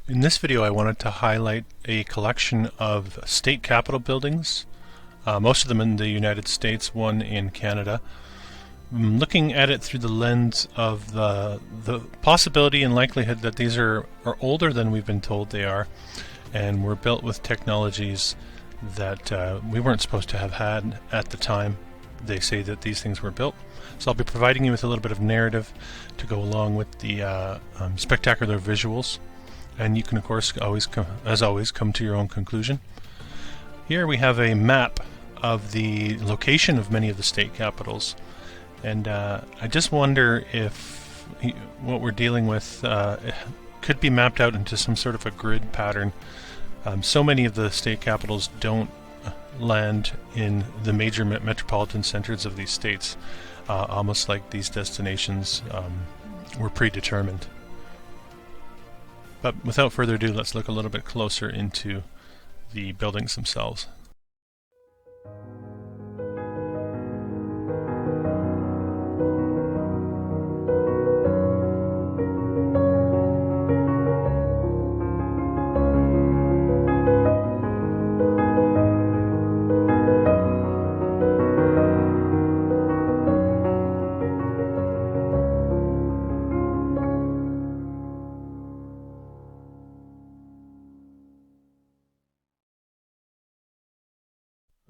In this video I wanted to highlight a collection of state capitol buildings, most of them in the United States, one in Canada. I'm looking at it through the lens of the possibility and likelihood that these are older than we've been told they are, and were built with technologies that we weren't supposed to have had at the time they say that these things were built. So I'll be providing you with a little bit of narrative to go along with the spectacular visuals. And you can, of course, as always, come to your own conclusion. Here we have a map of the location of many of the state capitals, and I just wonder if what we're dealing with could be mapped out into some sort of a grid pattern. So many of the state capitals don't land in the major metropolitan centers of these states, almost like these destinations were predetermined. But without further ado, let's look a little bit closer into the buildings themselves.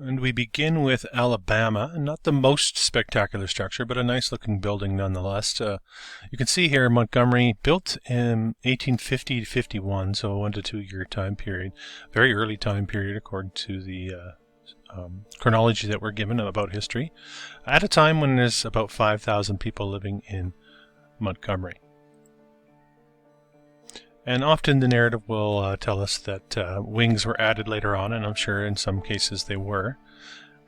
And we begin with Alabama, not the most spectacular structure, but a nice looking building nonetheless. You can see here Montgomery, built in 1850 to 51, so a 1 to 2 year time period. Very early time period according to the chronology that we're given about history, at a time when there's about 5,000 people living in Montgomery. And often the narrative will tell us that wings were added later on, and I'm sure in some cases they were.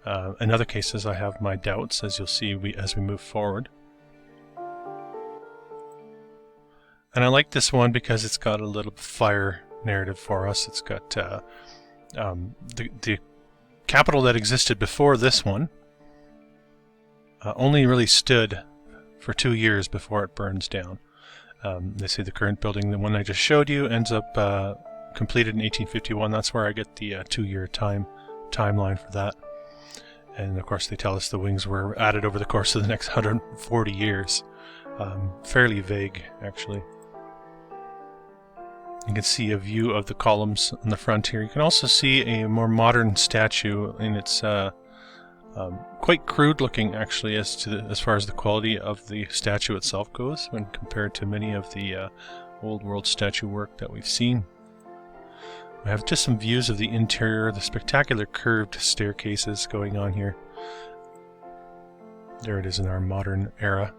In other cases I have my doubts, as you'll see as we move forward. And I like this one because it's got a little fire narrative for us. It's got the capital that existed before this one only really stood for 2 years before it burns down. They say the current building, the one I just showed you, ends up completed in 1851. That's where I get the 2 year timeline for that. And of course they tell us the wings were added over the course of the next 140 years. Fairly vague, actually. You can see a view of the columns on the front here. You can also see a more modern statue, and it's quite crude looking, actually, as far as the quality of the statue itself goes when compared to many of the old world statue work that we've seen. We have just some views of the interior, the spectacular curved staircases going on here. There it is in our modern era.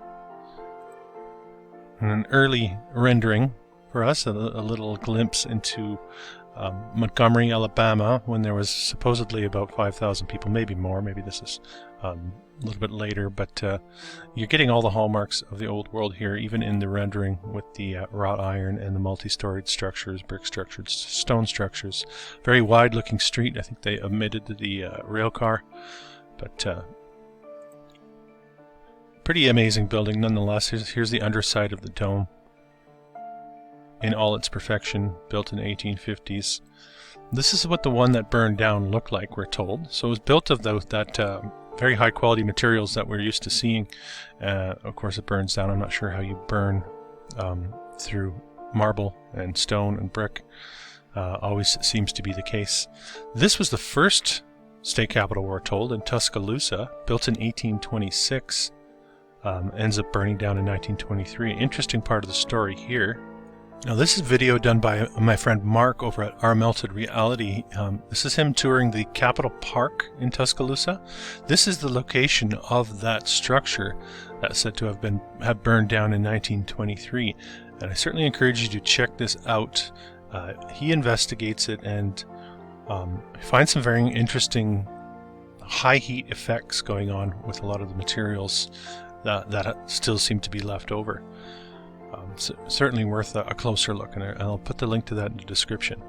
And an early rendering for us, a little glimpse into Montgomery, Alabama, when there was supposedly about 5,000 people, maybe more. Maybe this is a little bit later, but you're getting all the hallmarks of the old world here, even in the rendering with the wrought iron and the multi-storied structures, brick structures, stone structures. Very wide-looking street. I think they omitted the rail car, but pretty amazing building nonetheless. Here's the underside of the dome in all its perfection, built in the 1850s. This is what the one that burned down looked like, we're told. So it was built of that very high quality materials that we're used to seeing. Of course it burns down. I'm not sure how you burn through marble and stone and brick. Always seems to be the case. This was the first state capitol, we're told, in Tuscaloosa, built in 1826. Ends up burning down in 1923. Interesting part of the story here. Now this is a video done by my friend Mark over at Our Melted Reality. This is him touring the Capitol Park in Tuscaloosa. This is the location of that structure that's said to have burned down in 1923. And I certainly encourage you to check this out. He investigates it and finds some very interesting high heat effects going on with a lot of the materials that still seem to be left over. Certainly worth a closer look, and I'll put the link to that in the description.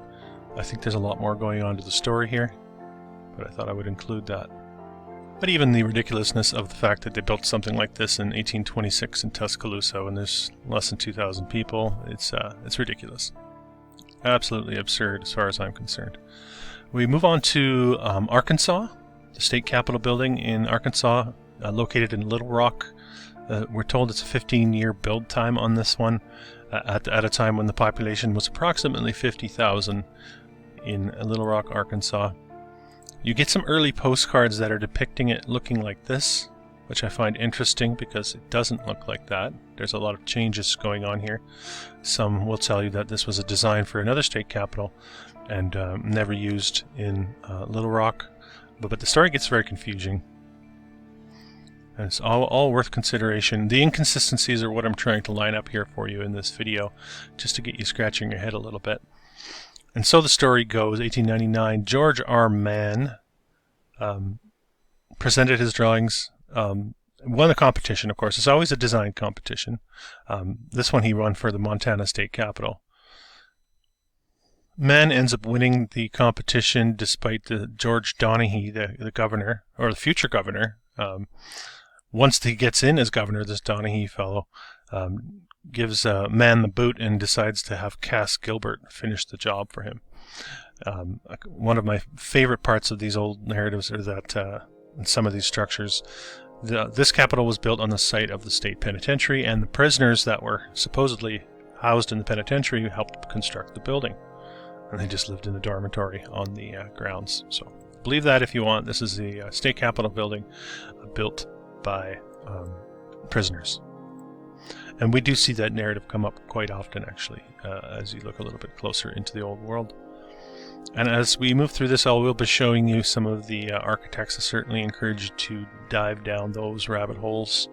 I think there's a lot more going on to the story here, but I thought I would include that. But even the ridiculousness of the fact that they built something like this in 1826 in Tuscaloosa when there's less than 2,000 people, it's ridiculous. Absolutely absurd as far as I'm concerned. We move on to Arkansas, the state capitol building in Arkansas, located in Little Rock. We're told it's a 15-year build time on this one, at a time when the population was approximately 50,000 in Little Rock, Arkansas. You get some early postcards that are depicting it looking like this, which I find interesting because it doesn't look like that. There's a lot of changes going on here. Some will tell you that this was a design for another state capitol and never used in Little Rock, but the story gets very confusing. And it's all worth consideration. The inconsistencies are what I'm trying to line up here for you in this video, just to get you scratching your head a little bit. And so the story goes, 1899, George R. Mann presented his drawings, won the competition, of course. It's always a design competition. This one he won for the Montana State Capitol. Mann ends up winning the competition despite the George Donaghy, the governor, or the future governor. Once he gets in as governor, this Donaghy fellow gives Mann the boot and decides to have Cass Gilbert finish the job for him. One of my favorite parts of these old narratives are that in some of these structures, this capitol was built on the site of the state penitentiary, and the prisoners that were supposedly housed in the penitentiary helped construct the building. And they just lived in the dormitory on the grounds. So believe that if you want. This is the state capitol building built by prisoners. And we do see that narrative come up quite often, actually, as you look a little bit closer into the old world. And as we move through this, I will be showing you some of the architects. I certainly encourage you to dive down those rabbit holes.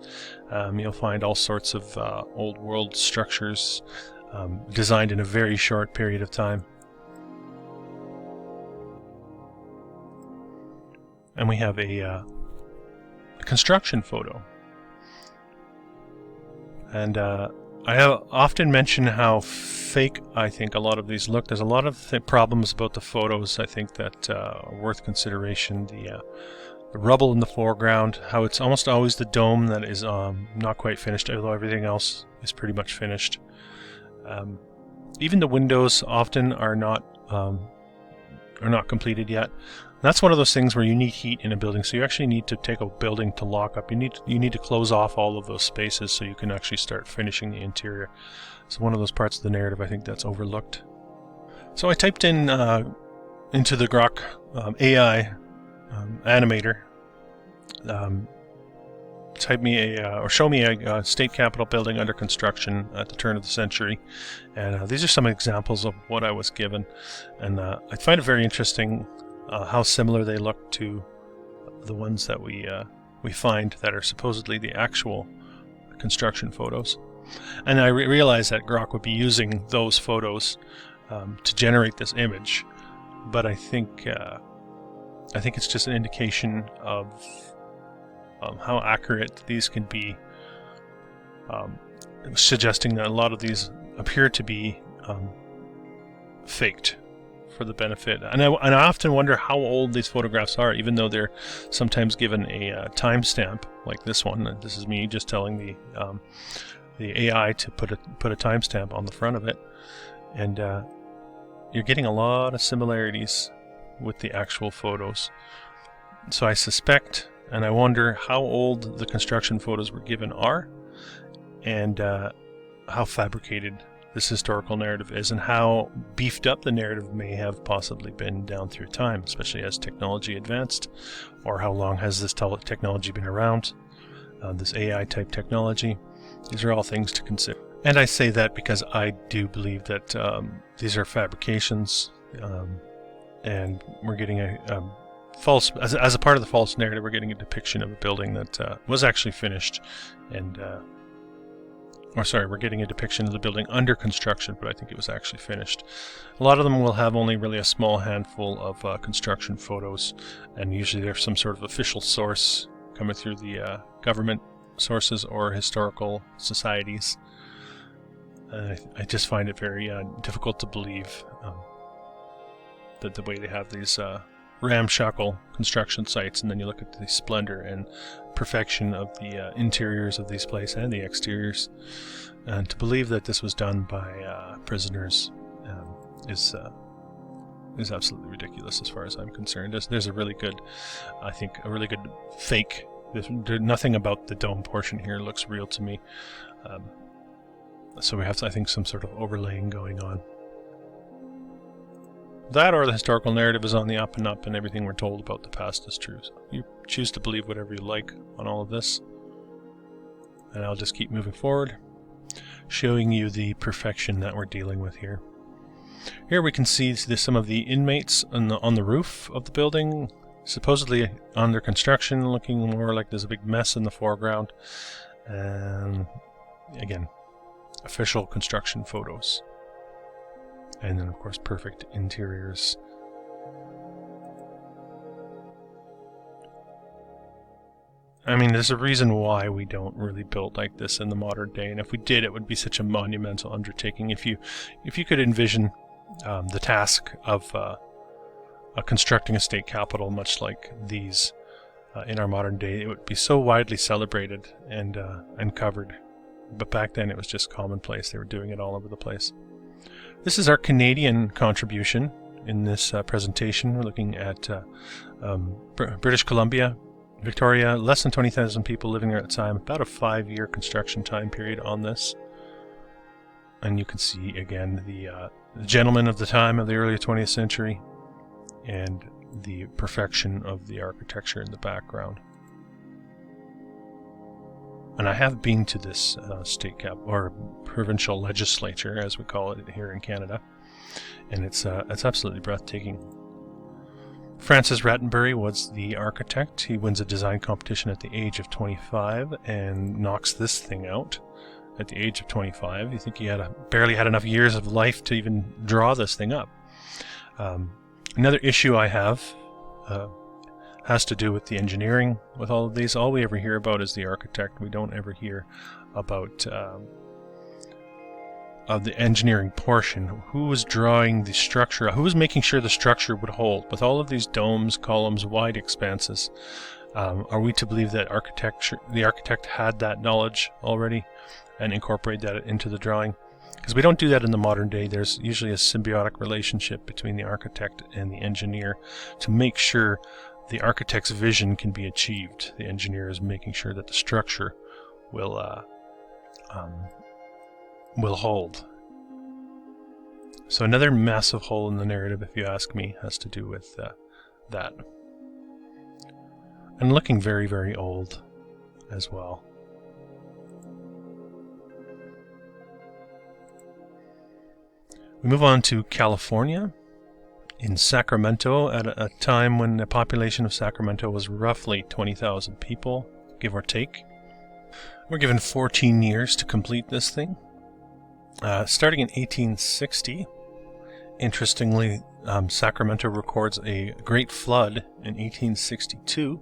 You'll find all sorts of old world structures designed in a very short period of time. And we have a construction photo. And I have often mentioned how fake I think a lot of these look. There's a lot of problems about the photos, I think, that are worth consideration. The rubble in the foreground, how it's almost always the dome that is not quite finished, although everything else is pretty much finished. Even the windows often are not completed yet. That's one of those things where you need heat in a building, so you actually need to take a building to lock up. You need to close off all of those spaces so you can actually start finishing the interior. It's one of those parts of the narrative I think that's overlooked. So I typed in into the Grok AI animator, show me a state capitol building under construction at the turn of the century, and these are some examples of what I was given, and I find it very interesting how similar they look to the ones that we find that are supposedly the actual construction photos. And I realize that Grok would be using those photos to generate this image, but I think it's just an indication of how accurate these can be, suggesting that a lot of these appear to be faked for the benefit. And I often wonder how old these photographs are, even though they're sometimes given a timestamp, like this one. This is me just telling the AI to put a timestamp on the front of it, and you're getting a lot of similarities with the actual photos. So I suspect, and I wonder how old the construction photos were given are, and how fabricated this historical narrative is, and how beefed up the narrative may have possibly been down through time, especially as technology advanced, or how long has this technology been around, this AI type technology. These are all things to consider. And I say that because I do believe that these are fabrications, and we're getting a false, as a part of the false narrative, we're getting a depiction of a building that was actually finished, and we're getting a depiction of the building under construction, but I think it was actually finished. A lot of them will have only really a small handful of construction photos, and usually there's some sort of official source coming through the government sources or historical societies. I just find it very difficult to believe that the way they have these ramshackle construction sites, and then you look at the splendor and perfection of the interiors of these places and the exteriors, and to believe that this was done by prisoners is absolutely ridiculous as far as I'm concerned. There's a really good, I think, a really good fake. Nothing about the dome portion here looks real to me. So we have, I think, some sort of overlaying going on. That or the historical narrative is on the up and up, and everything we're told about the past is true. So you choose to believe whatever you like on all of this. And I'll just keep moving forward, showing you the perfection that we're dealing with here. Here we can see some of the inmates on the roof of the building, supposedly under construction, looking more like there's a big mess in the foreground. And again, official construction photos. And then, of course, perfect interiors. I mean, there's a reason why we don't really build like this in the modern day, and if we did, it would be such a monumental undertaking. If you could envision the task of constructing a state capitol, much like these in our modern day, it would be so widely celebrated and covered. But back then, it was just commonplace. They were doing it all over the place. This is our Canadian contribution in this presentation. We're looking at British Columbia, Victoria, less than 20,000 people living there at the time, about a 5-year construction time period on this. And you can see, again, the gentlemen of the time of the early 20th century and the perfection of the architecture in the background. And I have been to this state cap or provincial legislature, as we call it here in Canada, and it's absolutely breathtaking. Francis Rattenbury was the architect. He wins a design competition at the age of 25 and knocks this thing out at the age of 25. You think he barely had enough years of life to even draw this thing up. Another issue I have has to do with the engineering with all of these. All we ever hear about is the architect. We don't ever hear about of the engineering portion. Who was drawing the structure? Who was making sure the structure would hold? With all of these domes, columns, wide expanses, are we to believe that the architect had that knowledge already and incorporated that into the drawing? Because we don't do that in the modern day. There's usually a symbiotic relationship between the architect and the engineer to make sure the architect's vision can be achieved. The engineer is making sure that the structure will hold. So another massive hole in the narrative, if you ask me, has to do with that. And looking very, very old as well. We move on to California. In Sacramento, at a time when the population of Sacramento was roughly 20,000 people, give or take. We're given 14 years to complete this thing. Starting in 1860, interestingly, Sacramento records a great flood in 1862.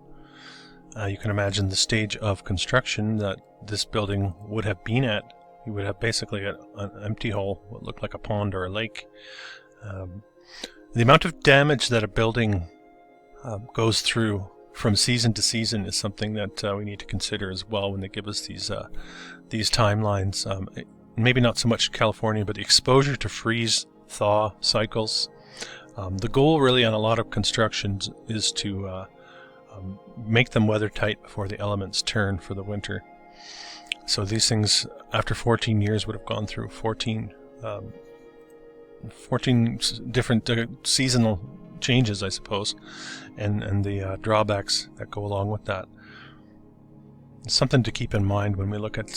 You can imagine the stage of construction that this building would have been at. You would have basically an empty hole, what looked like a pond or a lake. The amount of damage that a building goes through from season to season is something that we need to consider as well when they give us these timelines. Maybe not so much California, but the exposure to freeze-thaw cycles. The goal really on a lot of constructions is to make them weather-tight before the elements turn for the winter. So these things, after 14 years, would have gone through 14 different seasonal changes, I suppose, and the drawbacks that go along with that. It's something to keep in mind when we look at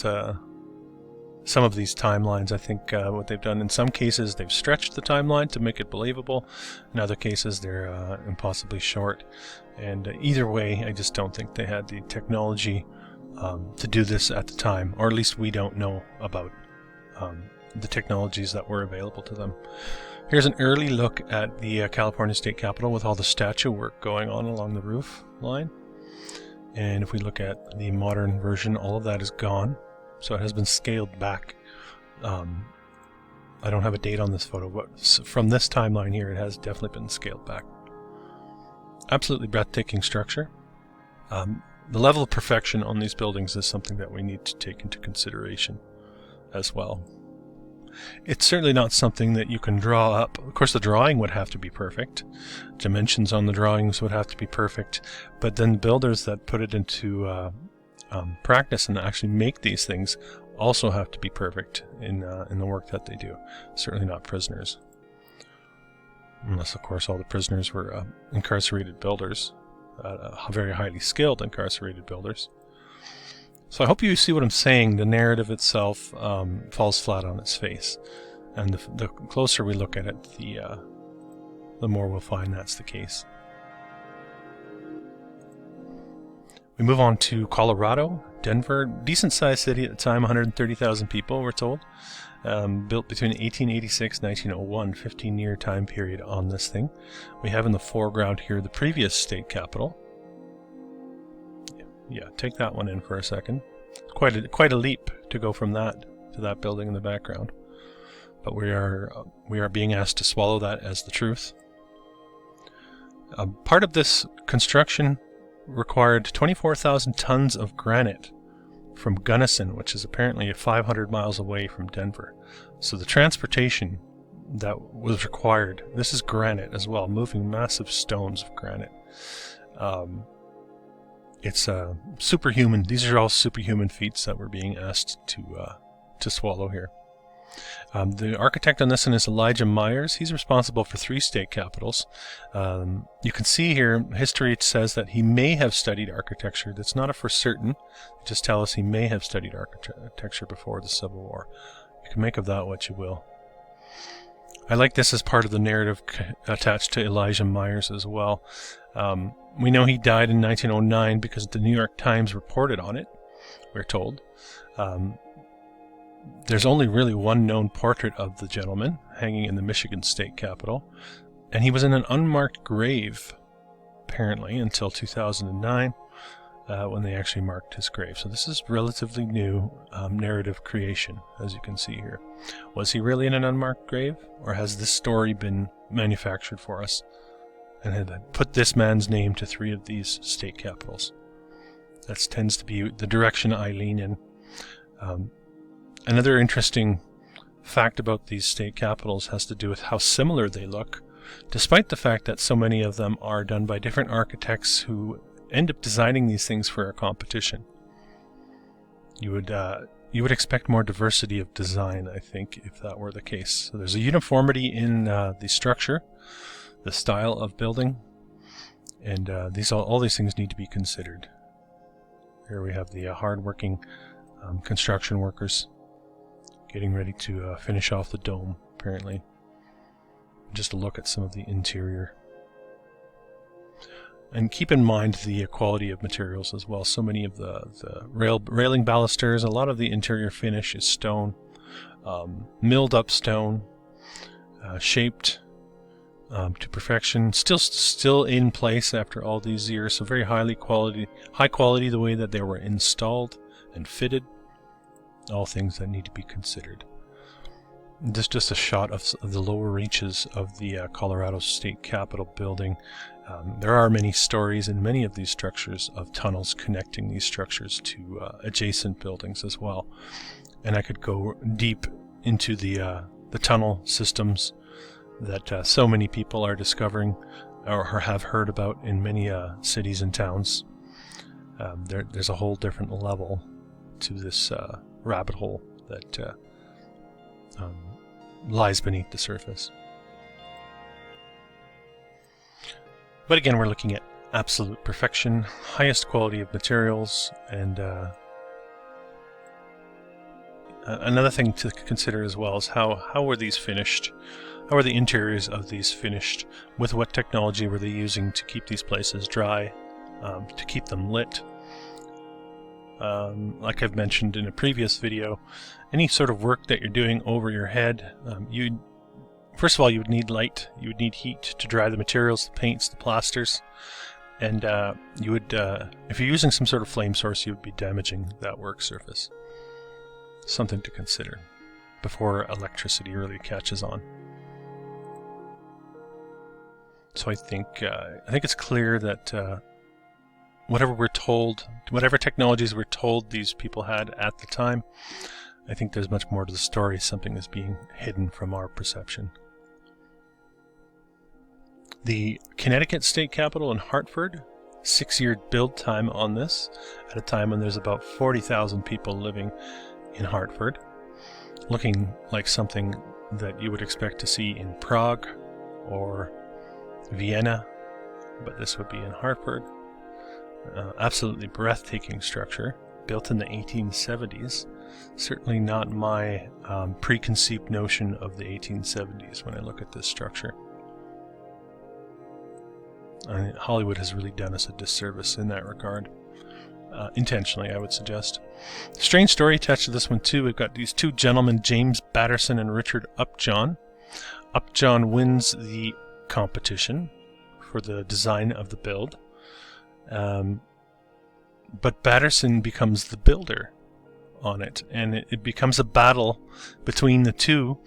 some of these timelines. I think what they've done in some cases, they've stretched the timeline to make it believable. In other cases, they're impossibly short. And either way, I just don't think they had the technology to do this at the time, or at least we don't know about the technologies that were available to them. Here's an early look at the California State Capitol with all the statue work going on along the roof line. And if we look at the modern version, all of that is gone. So it has been scaled back. I don't have a date on this photo, but from this timeline here, it has definitely been scaled back. Absolutely breathtaking structure. The level of perfection on these buildings is something that we need to take into consideration as well. It's certainly not something that you can draw up. Of course, the drawing would have to be perfect. Dimensions on the drawings would have to be perfect. But then builders that put it into practice and actually make these things also have to be perfect in the work that they do. Certainly not prisoners. Unless, of course, all the prisoners were incarcerated builders, very highly skilled incarcerated builders. So I hope you see what I'm saying. The narrative itself falls flat on its face. And the closer we look at it, the more we'll find that's the case. We move on to Colorado, Denver, decent-sized city at the time, 130,000 people, we're told. Built between 1886 and 1901, 15-year time period on this thing. We have in the foreground here the previous state capital. Yeah, take that one in for a second. Quite a leap to go from that to that building in the background. But we are being asked to swallow that as the truth. Part of this construction required 24,000 tons of granite from Gunnison, which is apparently 500 miles away from Denver. So the transportation that was required, this is granite as well, moving massive stones of granite. It's superhuman. These are all superhuman feats that we're being asked to swallow here. The architect on this one is Elijah Myers. He's responsible for 3 state capitals. You can see here, history says that he may have studied architecture. That's not a for certain. They just tell us he may have studied architecture before the Civil War. You can make of that what you will. I like this as part of the narrative attached to Elijah Myers as well. We know he died in 1909 because the New York Times reported on it, we're told. There's only really one known portrait of the gentleman hanging in the Michigan State Capitol, and he was in an unmarked grave, apparently, until 2009, when they actually marked his grave. So this is relatively new narrative creation, as you can see here. Was he really in an unmarked grave, or has this story been manufactured for us and had put this man's name to 3 of these state capitals? That tends to be the direction I lean in. Another interesting fact about these state capitals has to do with how similar they look, despite the fact that so many of them are done by different architects who end up designing these things for a competition. You would expect more diversity of design, I think, if that were the case. So there's a uniformity in the structure, the style of building, and all these things need to be considered. Here we have the hard-working construction workers getting ready to finish off the dome, apparently. Just a look at some of the interior. And keep in mind the quality of materials as well. So many of the railing balusters, a lot of the interior finish is stone, milled up stone, shaped to perfection, still in place after all these years. So very high quality the way that they were installed and fitted. All things that need to be considered. This is just a shot of the lower reaches of the Colorado State Capitol building. There are many stories in many of these structures of tunnels connecting these structures to adjacent buildings as well. And I could go deep into the tunnel systems that so many people are discovering or have heard about in many cities and towns. There's a whole different level to this rabbit hole that lies beneath the surface. But again, we're looking at absolute perfection, highest quality of materials, and another thing to consider as well is how were these finished? How are the interiors of these finished? With what technology were they using to keep these places dry, to keep them lit? Like I've mentioned in a previous video, any sort of work that you're doing over your head, first of all, you would need light, you would need heat to dry the materials, the paints, the plasters, and you would, if you're using some sort of flame source, you would be damaging that work surface. Something to consider before electricity really catches on. So I think it's clear that whatever technologies we're told these people had at the time, I think there's much more to the story. Something is being hidden from our perception. The Connecticut State Capitol in Hartford, 6-year build time on this, at a time when there's about 40,000 people living in Hartford, looking like something that you would expect to see in Prague or Vienna, but this would be in Hartford. Absolutely breathtaking structure, built in the 1870s. Certainly not my preconceived notion of the 1870s when I look at this structure. Hollywood has really done us a disservice in that regard. Intentionally, I would suggest. Strange story attached to this one too. We've got these two gentlemen, James Batterson and Richard Upjohn. Upjohn wins the competition for the design of the build. But Batterson becomes the builder on it, and it becomes a battle between the two.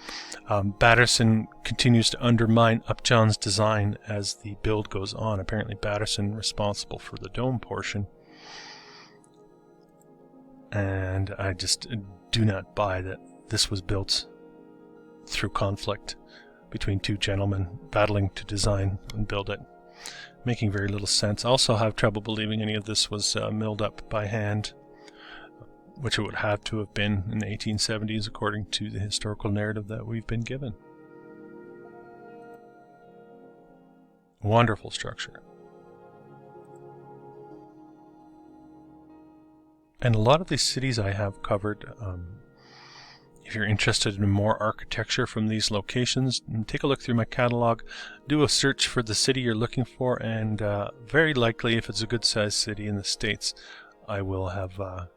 Batterson continues to undermine Upjohn's design as the build goes on. Apparently Batterson responsible for the dome portion. And I just do not buy that this was built through conflict between two gentlemen battling to design and build it. Making very little sense. I also have trouble believing any of this was milled up by hand, which it would have to have been in the 1870s according to the historical narrative that we've been given. Wonderful structure. And a lot of these cities I have covered, if you're interested in more architecture from these locations, take a look through my catalog, do a search for the city you're looking for, and very likely, if it's a good sized city in the States, I will have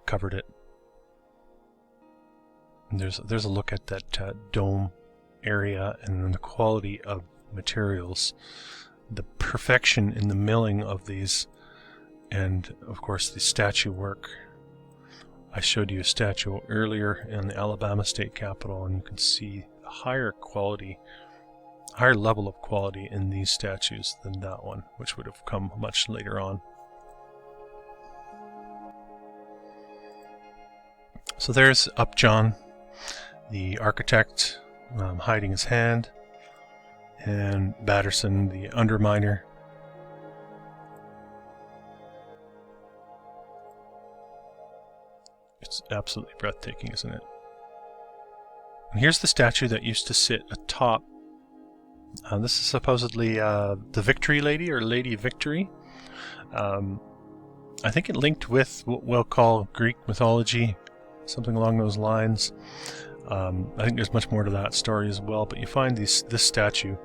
covered it. And there's a look at that dome area and the quality of materials, the perfection in the milling of these, and of course the statue work. I showed you a statue earlier in the Alabama State Capitol, and you can see a higher level of quality in these statues than that one, which would have come much later on. So there's Upjohn, the architect, hiding his hand, and Batterson, the underminer. It's absolutely breathtaking, isn't it? And here's the statue that used to sit atop. This is supposedly the Victory Lady, or Lady Victory. I think it linked with what we'll call Greek mythology, something along those lines. I think there's much more to that story as well, but you find this statue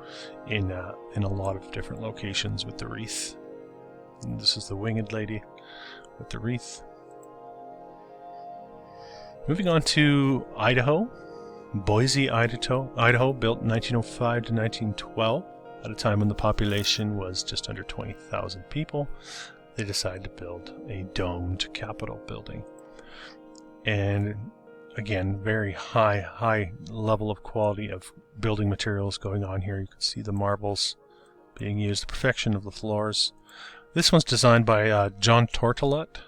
in a lot of different locations with the wreath. And this is the Winged Lady with the wreath. Moving on to Idaho, Boise, Idaho, built in 1905 to 1912, at a time when the population was just under 20,000 people. They decided to build a domed Capitol building. And again, very high level of quality of building materials going on here. You can see the marbles being used, the perfection of the floors. This one's designed by John Tortolot.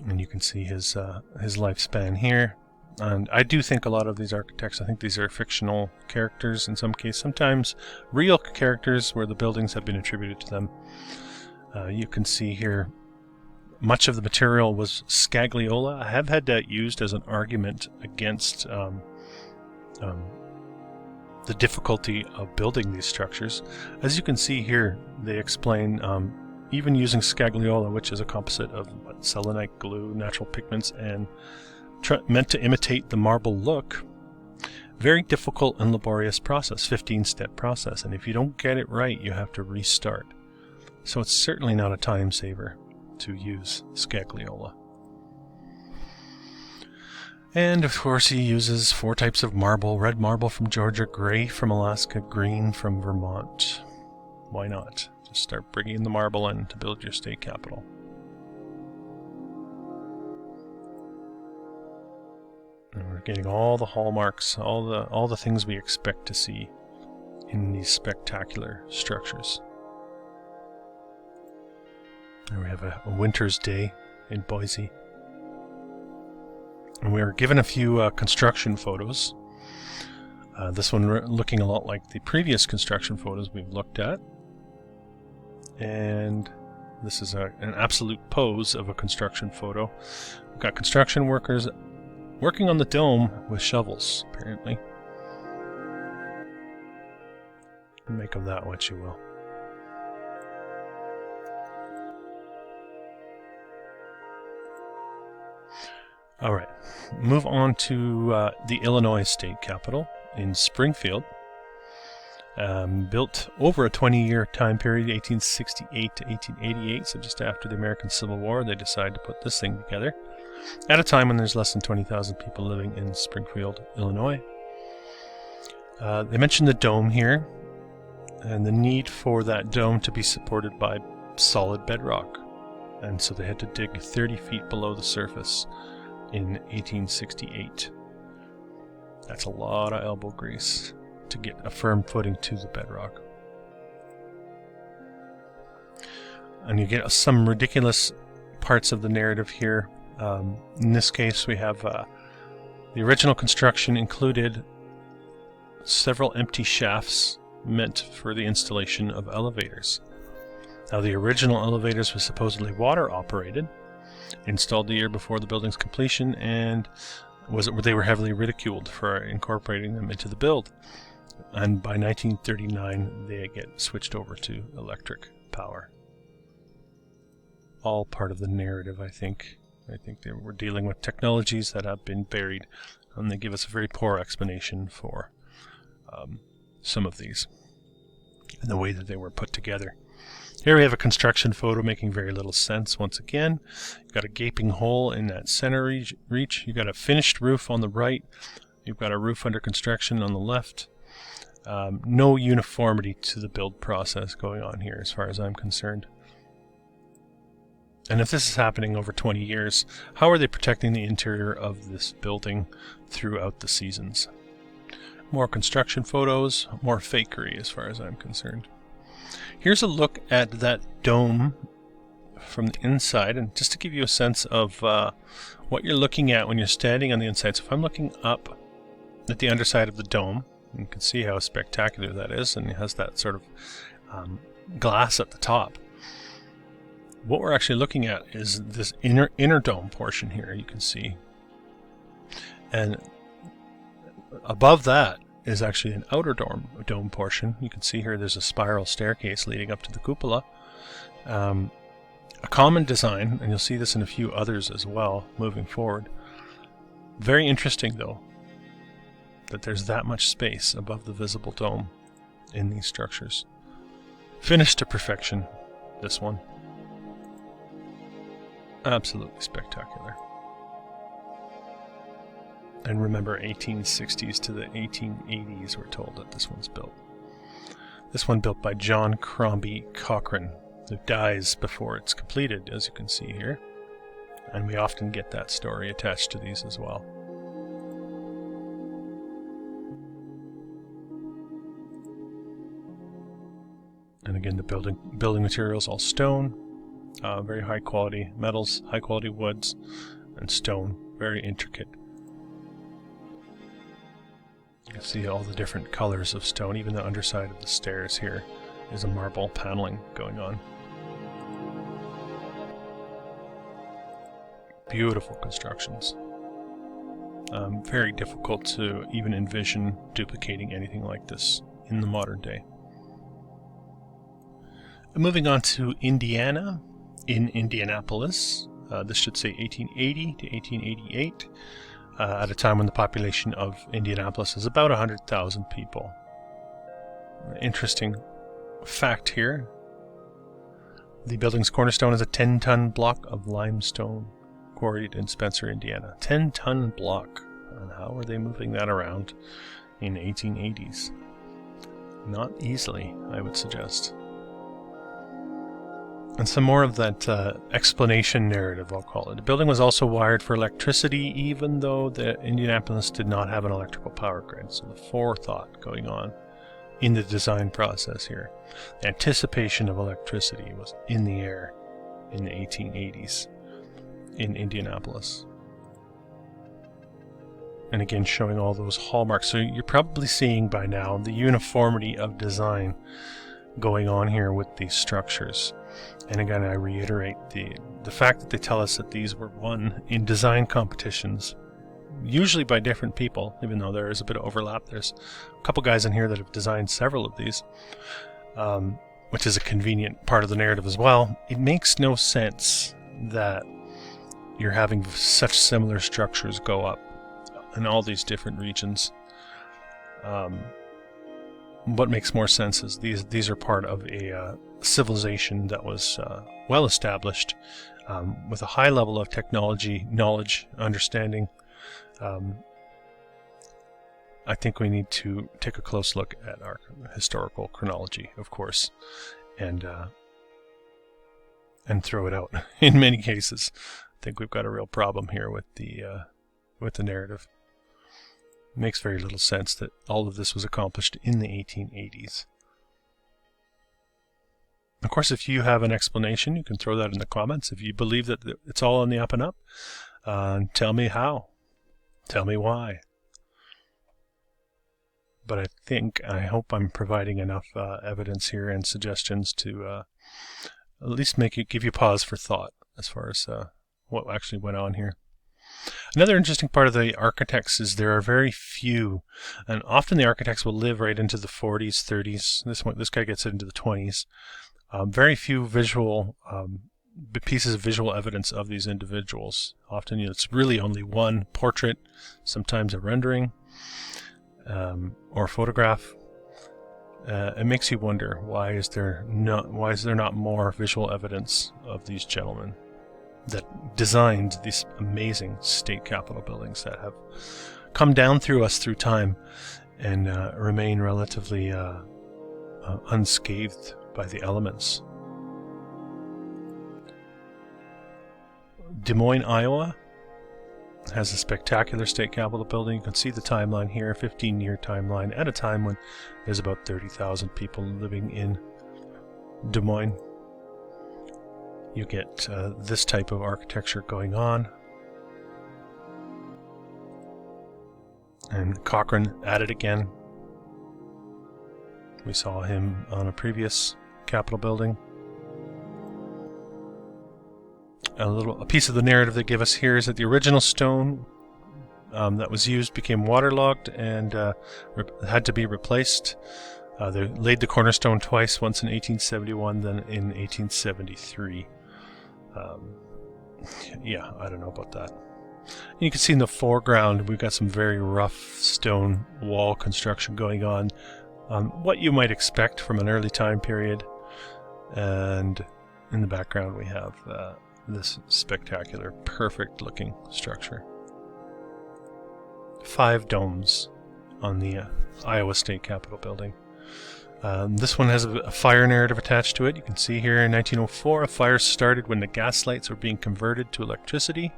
And you can see his lifespan here. And I do think a lot of these architects, I think these are fictional characters in some cases, sometimes real characters where the buildings have been attributed to them. You can see here much of the material was scagliola. I have had that used as an argument against the difficulty of building these structures. As you can see here, they explain even using scagliola, which is a composite of selenite glue, natural pigments, and meant to imitate the marble look. Very difficult and laborious process, 15-step process, and if you don't get it right, you have to restart. So it's certainly not a time saver to use scagliola. And of course he uses 4 types of marble: red marble from Georgia, gray from Alaska, green from Vermont. Why not? Just start bringing the marble in to build your state capitol. And we're getting all the hallmarks, all the things we expect to see in these spectacular structures. And we have a winter's day in Boise. And we were given a few construction photos. This one looking a lot like the previous construction photos we've looked at. And this is an absolute pose of a construction photo. We've got construction workers working on the dome with shovels, apparently. Make of that what you will. Alright, move on to the Illinois state capital in Springfield. Built over a 20-year time period, 1868 to 1888, so just after the American Civil War, they decided to put this thing together at a time when there's less than 20,000 people living in Springfield, Illinois. They mentioned the dome here, and the need for that dome to be supported by solid bedrock, and so they had to dig 30 feet below the surface in 1868. That's a lot of elbow grease to get a firm footing to the bedrock. And you get some ridiculous parts of the narrative here. In this case, we have the original construction included several empty shafts meant for the installation of elevators. Now, the original elevators were supposedly water operated, installed the year before the building's completion, and they were heavily ridiculed for incorporating them into the build. And by 1939, they get switched over to electric power. All part of the narrative, I think. I think they were dealing with technologies that have been buried, and they give us a very poor explanation for some of these and the way that they were put together. Here we have a construction photo making very little sense once again. You've got a gaping hole in that center reach. You've got a finished roof on the right. You've got a roof under construction on the left. No uniformity to the build process going on here as far as I'm concerned. And if this is happening over 20 years, how are they protecting the interior of this building throughout the seasons? More construction photos, more fakery as far as I'm concerned. Here's a look at that dome from the inside, and just to give you a sense of what you're looking at when you're standing on the inside. So if I'm looking up at the underside of the dome, you can see how spectacular that is, and it has that sort of glass at the top. What we're actually looking at is this inner dome portion here, you can see. And above that is actually an outer dome portion. You can see here there's a spiral staircase leading up to the cupola. A common design, and you'll see this in a few others as well moving forward. Very interesting though, that there's that much space above the visible dome in these structures. Finished to perfection, this one. Absolutely spectacular. And remember, 1860s to the 1880s, we're told that this one's built. This one built by John Crombie Cochran, who dies before it's completed, as you can see here. And we often get that story attached to these as well. And again, the building materials all stone, very high quality metals, high quality woods, and stone, very intricate. You can see all the different colors of stone. Even the underside of the stairs here is a marble paneling going on. Beautiful constructions. Very difficult to even envision duplicating anything like this in the modern day. Moving on to Indiana, in Indianapolis. This should say 1880 to 1888. At a time when the population of Indianapolis is about 100,000 people. Interesting fact here. The building's cornerstone is a 10-ton block of limestone quarried in Spencer, Indiana. 10-ton block. And how are they moving that around in the 1880s? Not easily, I would suggest. And some more of that explanation narrative, I'll call it. The building was also wired for electricity, even though the Indianapolis did not have an electrical power grid. So the forethought going on in the design process here. The anticipation of electricity was in the air in the 1880s in Indianapolis. And again, showing all those hallmarks. So you're probably seeing by now the uniformity of design going on here with these structures. And again, I reiterate the fact that they tell us that these were won in design competitions, usually by different people, even though there is a bit of overlap. There's a couple guys in here that have designed several of these, which is a convenient part of the narrative as well. It makes no sense that you're having such similar structures go up in all these different regions. What makes more sense is these are part of a civilization that was well established, with a high level of technology, knowledge, understanding. I think we need to take a close look at our historical chronology, of course, and throw it out. In many cases, I think we've got a real problem here with the narrative. It makes very little sense that all of this was accomplished in the 1880s. Of course, if you have an explanation, you can throw that in the comments. If you believe that it's all on the up and up, tell me how. Tell me why. But I hope I'm providing enough evidence here and suggestions to at least give you pause for thought as far as what actually went on here. Another interesting part of the architects is there are very few, and often the architects will live right into the 40s, 30s. This guy gets into the 20s. Very few visual pieces of visual evidence of these individuals. Often, it's really only one portrait, sometimes a rendering, or a photograph. It makes you wonder, why is there not more visual evidence of these gentlemen that designed these amazing state capitol buildings that have come down through us through time and remain relatively unscathed by the elements. Des Moines, Iowa has a spectacular state capitol building. You can see the timeline here, a 15-year timeline, at a time when there's about 30,000 people living in Des Moines. You get this type of architecture going on. And Cochrane at it again. We saw him on a previous Capitol building. A piece of the narrative they give us here is that the original stone that was used became waterlogged and had to be replaced. They laid the cornerstone twice, once in 1871, then in 1873. Yeah, I don't know about that. You can see in the foreground we've got some very rough stone wall construction going on. What you might expect from an early time period. And in the background we have this spectacular, perfect looking structure. 5 domes on the Iowa State Capitol building. This one has a fire narrative attached to it. You can see here in 1904 a fire started when the gas lights were being converted to electricity.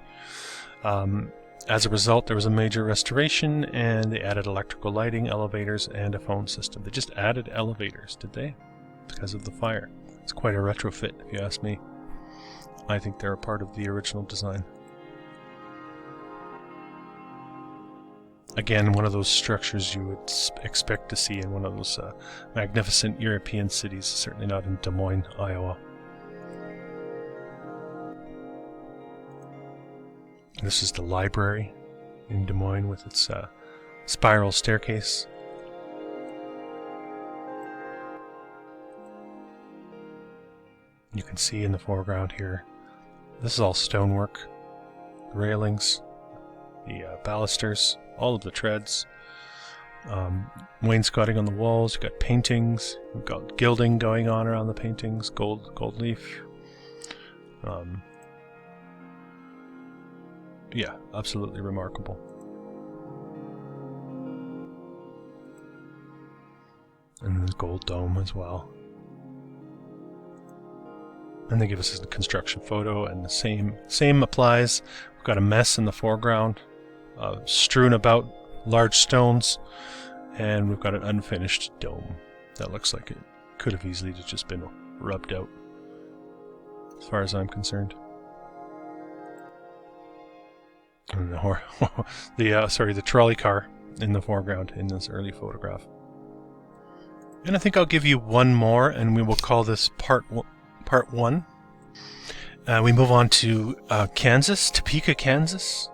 As a result, there was a major restoration and they added electrical lighting, elevators, and a phone system. They just added elevators, did they? Because of the fire. It's quite a retrofit, if you ask me. I think they're a part of the original design. Again, one of those structures you would expect to see in one of those magnificent European cities, certainly not in Des Moines, Iowa. This is the library in Des Moines with its spiral staircase. You can see in the foreground here, this is all stonework, the railings, the balusters, all of the treads, wainscoting on the walls. You've got paintings, we've got gilding going on around the paintings, gold leaf. Yeah, absolutely remarkable. And the gold dome as well. And they give us a construction photo, and the same applies. We've got a mess in the foreground, strewn about large stones, and we've got an unfinished dome that looks like it could have easily just been rubbed out, as far as I'm concerned. And the trolley car in the foreground in this early photograph. And I think I'll give you one more, and we will call this part one. We move on to Kansas, Topeka, Kansas.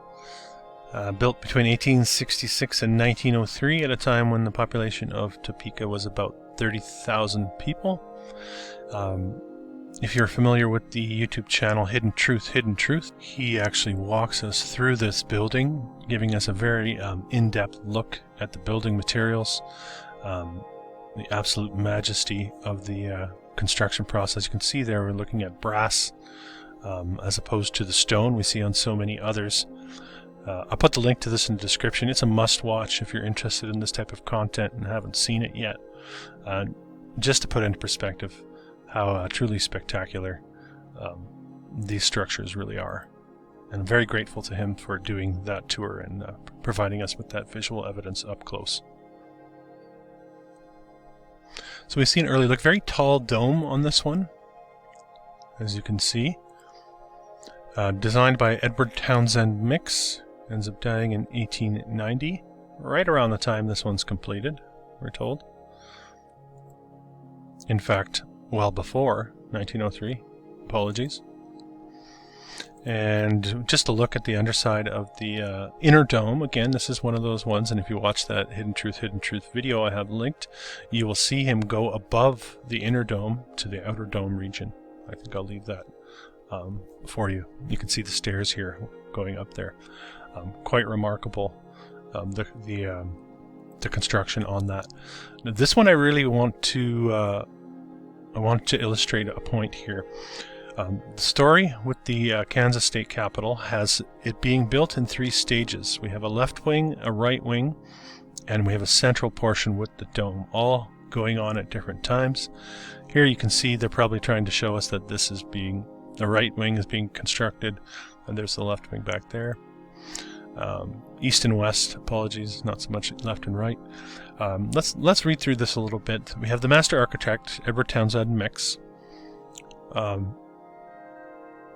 Built between 1866 and 1903 at a time when the population of Topeka was about 30,000 people. If you're familiar with the YouTube channel Hidden Truth, he actually walks us through this building, giving us a very in-depth look at the building materials, the absolute majesty of the construction process. You can see there we're looking at brass as opposed to the stone we see on so many others. I'll put the link to this in the description. It's a must-watch if you're interested in this type of content and haven't seen it yet. Just to put into perspective how truly spectacular these structures really are. And I'm very grateful to him for doing that tour and providing us with that visual evidence up close. So we see an early look, very tall dome on this one, as you can see. Designed by Edward Townsend Mix, ends up dying in 1890, right around the time this one's completed, we're told. In fact, well before 1903. Apologies. And just a look at the underside of the inner dome. Again, this is one of those ones, and if you watch that Hidden Truth video I have linked, you will see him go above the inner dome to the outer dome region. I think I'll leave that for you. You can see the stairs here going up there. Quite remarkable, the construction on that. Now, this one I really want to illustrate a point here. The story with the Kansas State Capitol has it being built in 3 stages. We have a left wing, a right wing, and we have a central portion with the dome, all going on at different times. Here you can see they're probably trying to show us that this is being, the right wing is being constructed, and there's the left wing back there. East and west, apologies, not so much left and right. Let's read through this a little bit. We have the master architect, Edward Townsend Mix.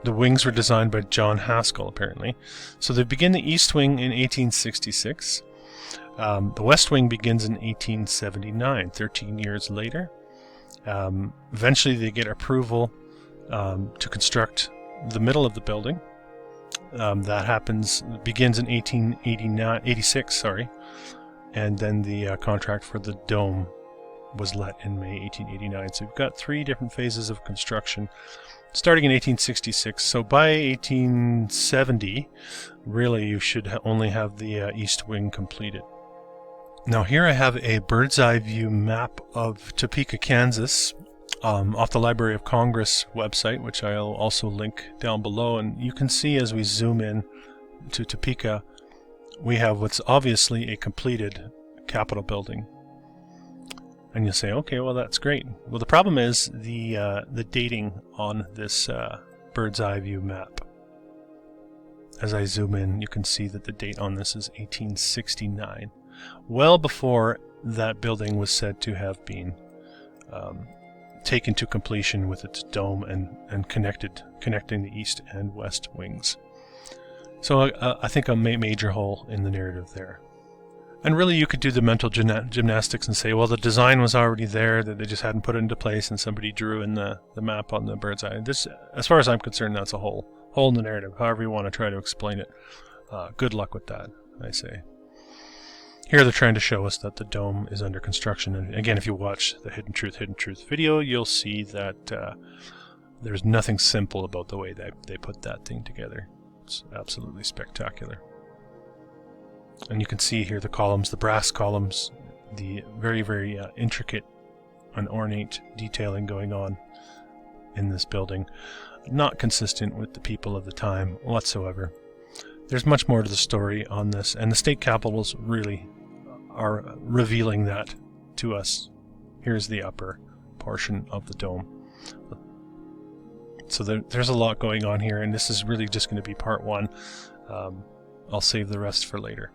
The wings were designed by John Haskell, apparently. So they begin the east wing in 1866. The west wing begins in 1879, 13 years later. Eventually they get approval to construct the middle of the building. That begins in 1886, and then the contract for the dome was let in May 1889. So we've got 3 different phases of construction starting in 1866. So by 1870, really you should only have the east wing completed. Now here I have a bird's eye view map of Topeka, Kansas, off the Library of Congress website, which I'll also link down below. And you can see as we zoom in to Topeka, we have what's obviously a completed Capitol building. And you'll say, okay, well that's great. Well, the problem is the dating on this bird's eye view map. As I zoom in, you can see that the date on this is 1869, well before that building was said to have been taken to completion with its dome and connecting the east and west wings. So I think a major hole in the narrative there. And really you could do the mental gymnastics and say, well, the design was already there, that they just hadn't put it into place and somebody drew in the map on the bird's eye. This, as far as I'm concerned, that's a hole in the narrative, however you want to try to explain it. Good luck with that, I say. Here they're trying to show us that the dome is under construction. And again, if you watch the Hidden Truth video, you'll see that there's nothing simple about the way that they put that thing together. It's absolutely spectacular. And you can see here the columns, the brass columns, the very, very intricate and ornate detailing going on in this building. Not consistent with the people of the time whatsoever. There's much more to the story on this, and the state capitals really are revealing that to us. Here's the upper portion of the dome. So there's a lot going on here, and this is really just going to be part 1. I'll save the rest for later.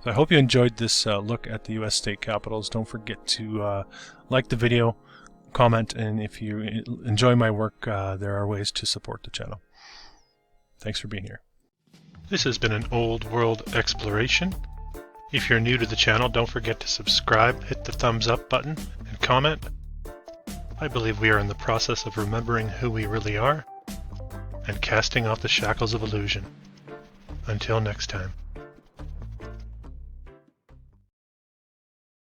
So I hope you enjoyed this look at the U.S. state capitals. Don't forget to like the video, comment, and if you enjoy my work, there are ways to support the channel. Thanks for being here. This has been an old world exploration. If you're new to the channel, don't forget to subscribe, hit the thumbs up button, and comment. I believe we are in the process of remembering who we really are and casting off the shackles of illusion. Until next time.